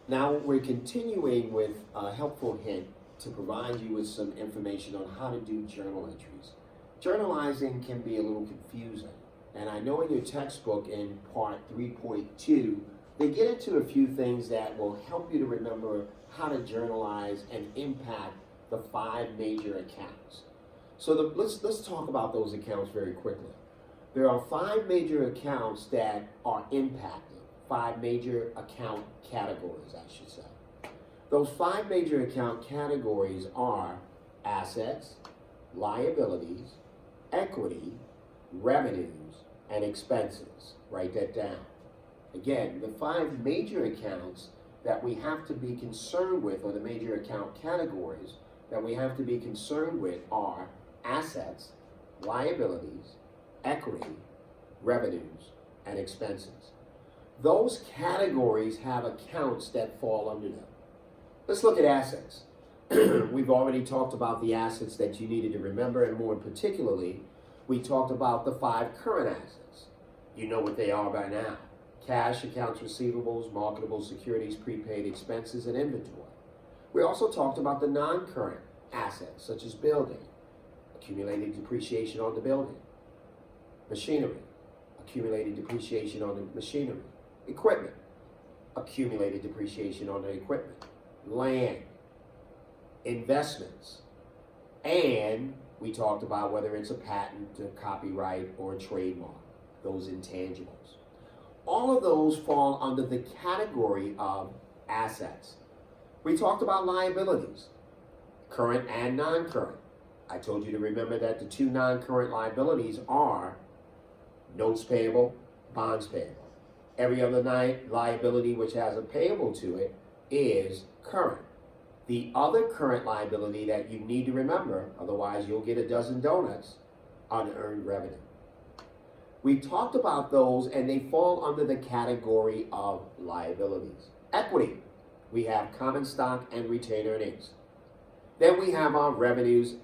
Now we're continuing with a helpful hint to provide you with some information on how to do journal entries. Journalizing can be a little confusing, and I know in your textbook in part 3.2, they get into a few things that will help you to remember how to journalize and impact the 5 major accounts. So let's talk about those accounts very quickly. There are 5 major accounts that are impacted, 5 major account categories, I should say. Those 5 major account categories are assets, liabilities, equity, revenues, and expenses. Write that down. Again, the 5 major accounts that we have to be concerned with, or the major account categories that we have to be concerned with, are assets, liabilities, equity, revenues, and expenses. Those categories have accounts that fall under them. Let's look at assets. We've already talked about the assets that you needed to remember, and more particularly, we talked about the 5 current assets. You know what they are by now. Cash, accounts receivables, marketable securities, prepaid expenses, and inventory. We also talked about the non-current assets, such as building, accumulated depreciation on the building, machinery, accumulated depreciation on the machinery, equipment, accumulated depreciation on the equipment, land, investments, and we talked about whether it's a patent, a copyright, or a trademark, those intangibles. All of those fall under the category of assets. We talked about liabilities, current and non-current. I told you to remember that the 2 non-current liabilities are notes payable, bonds payable. Every other liability which has a payable to it is current. The other current liability that you need to remember, otherwise you'll get a dozen donuts, unearned revenue. We talked about those, and they fall under the category of liabilities. Equity, we have common stock and retained earnings. Then we have our revenues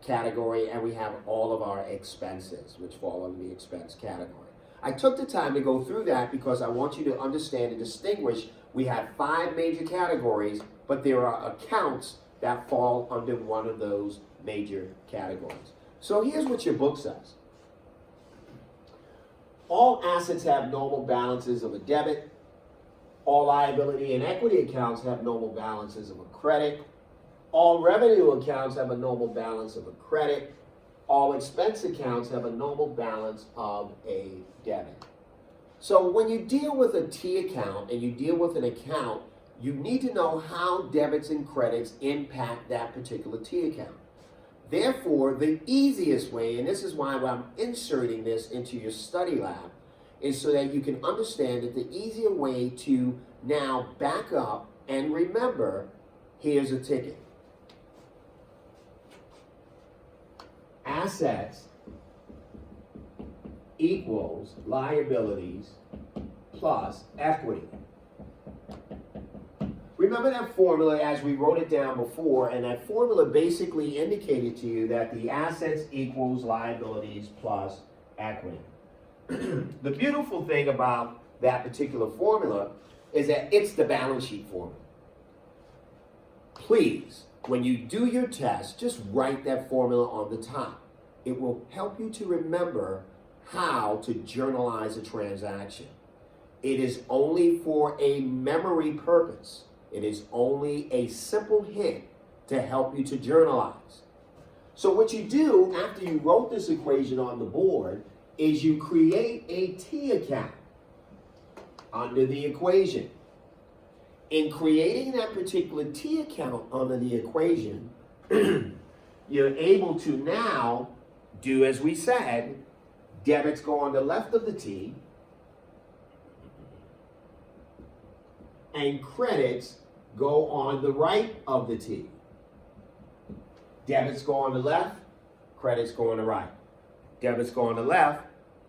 category, and we have all of our expenses, which fall under the expense category. I took the time to go through that because I want you to understand and distinguish. We have 5 major categories, but there are accounts that fall under one of those major categories. So here's what your book says. All assets have normal balances of a debit. All liability and equity accounts have normal balances of a credit. All revenue accounts have a normal balance of a credit. All expense accounts have a normal balance of a debit. So when you deal with a T account and you deal with an account, you need to know how debits and credits impact that particular T account. Therefore, the easiest way, and this is why I'm inserting this into your study lab, is so that you can understand that the easier way to now back up and remember, here's a ticket. Assets equals liabilities plus equity. Remember that formula as we wrote it down before, and that formula basically indicated to you that the assets equals liabilities plus equity. The beautiful thing about that particular formula is that it's the balance sheet formula. Please, when you do your test, just write that formula on the top. It will help you to remember how to journalize a transaction. It is only for a memory purpose. It is only a simple hint to help you to journalize. So what you do after you wrote this equation on the board is you create a T account under the equation. In creating that particular T account under the equation, you're able to now do as we said. Debits go on the left of the T, and credits go on the right of the T. Debits go on the left, credits go on the right. Debits go on the left,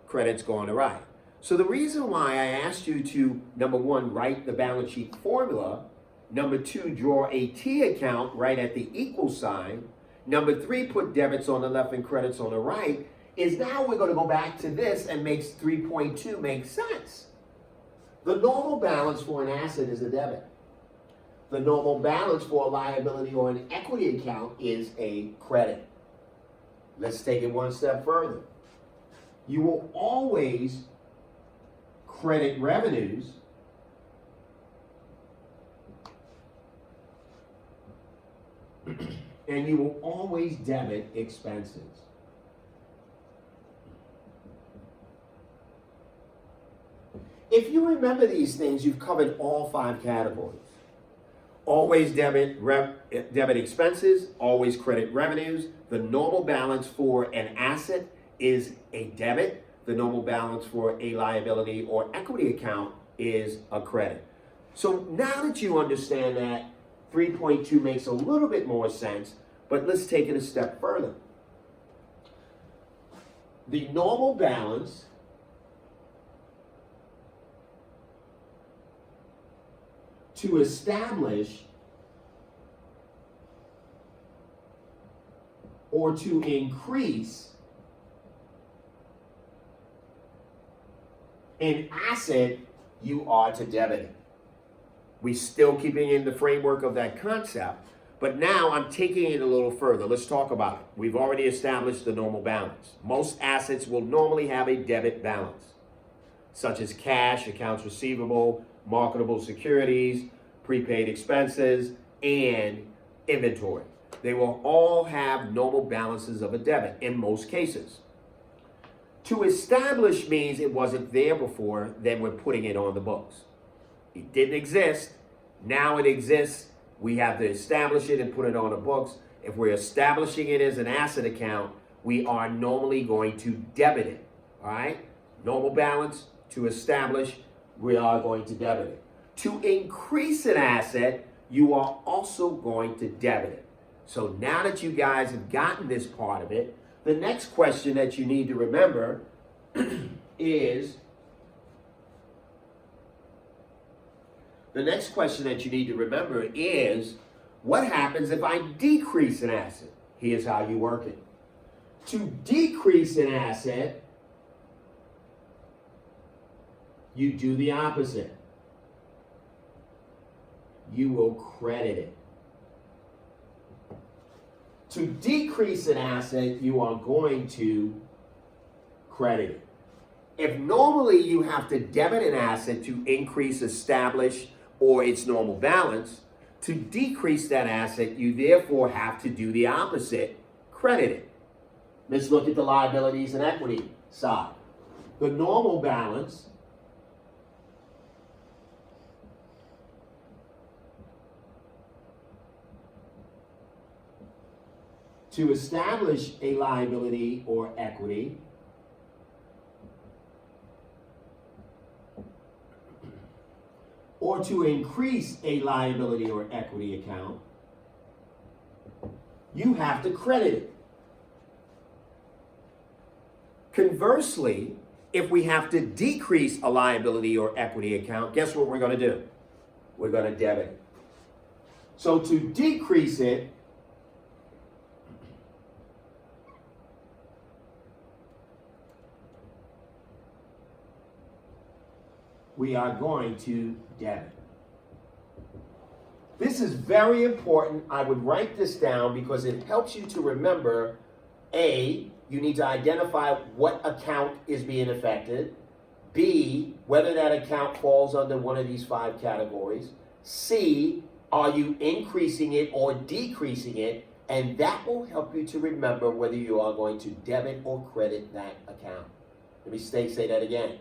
credits go on the right. So the reason why I asked you to, number 1, write the balance sheet formula, number 2, draw a T account right at the equal sign, number 3, put debits on the left and credits on the right, is now we're going to go back to this and makes 3.2 make sense. The normal balance for an asset is a debit. the normal balance for a liability or an equity account is a credit. Let's take it one step further. You will always credit revenues and you will always debit expenses. If you remember these things, you've covered all 5 categories. Always debit expenses, always credit revenues. The normal balance for an asset is a debit. The normal balance for a liability or equity account is a credit. So now that you understand that, 3.2 makes a little bit more sense, but let's take it a step further. The normal balance to establish or to increase an asset, you are to debit it. We still keeping in the framework of that concept, but now I'm taking it a little further. Let's talk about it. We've already established the normal balance. Most assets will normally have a debit balance, such as cash, accounts receivable, marketable securities, prepaid expenses, and inventory. They will all have normal balances of a debit in most cases. To establish means it wasn't there before, then we're putting it on the books. It didn't exist, now it exists. We have to establish it and put it on the books. If we're establishing it as an asset account, we are normally going to debit it, all right? Normal balance to establish, we are going to debit it. To increase an asset, you are also going to debit it. So now that you guys have gotten this part of it, the next question that you need to remember is, what happens if I decrease an asset? Here's how you work it. To decrease an asset, you do the opposite. You will credit it. To decrease an asset, you are going to credit it. If normally you have to debit an asset to increase, establish, or its normal balance, to decrease that asset, you therefore have to do the opposite, credit it. Let's look at the liabilities and equity side. The normal balance to establish a liability or equity or to increase a liability or equity account, you have to credit it. Conversely, if we have to decrease a liability or equity account, guess what we're going to do? We're going to debit it. So to decrease it, we are going to debit. This is very important. I would write this down because it helps you to remember, A, you need to identify what account is being affected. B, whether that account falls under one of these 5 categories. C, are you increasing it or decreasing it? And that will help you to remember whether you are going to debit or credit that account. Let me say that again.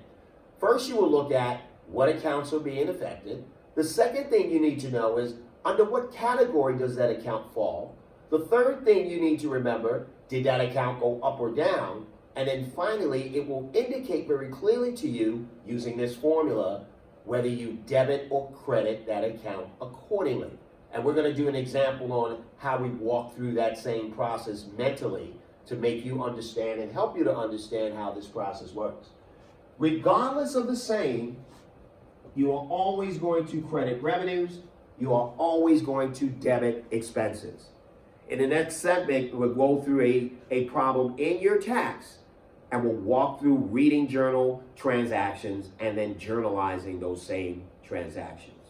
First, you will look at what accounts are being affected. The second thing you need to know is under what category does that account fall? The third thing you need to remember, did that account go up or down? And then finally, it will indicate very clearly to you, using this formula, whether you debit or credit that account accordingly. And we're going to do an example on how we walk through that same process mentally to make you understand and help you to understand how this process works. Regardless of the same, you are always going to credit revenues. You are always going to debit expenses. In the next segment, we'll go through a problem in your tax, and we'll walk through reading journal transactions and then journalizing those same transactions.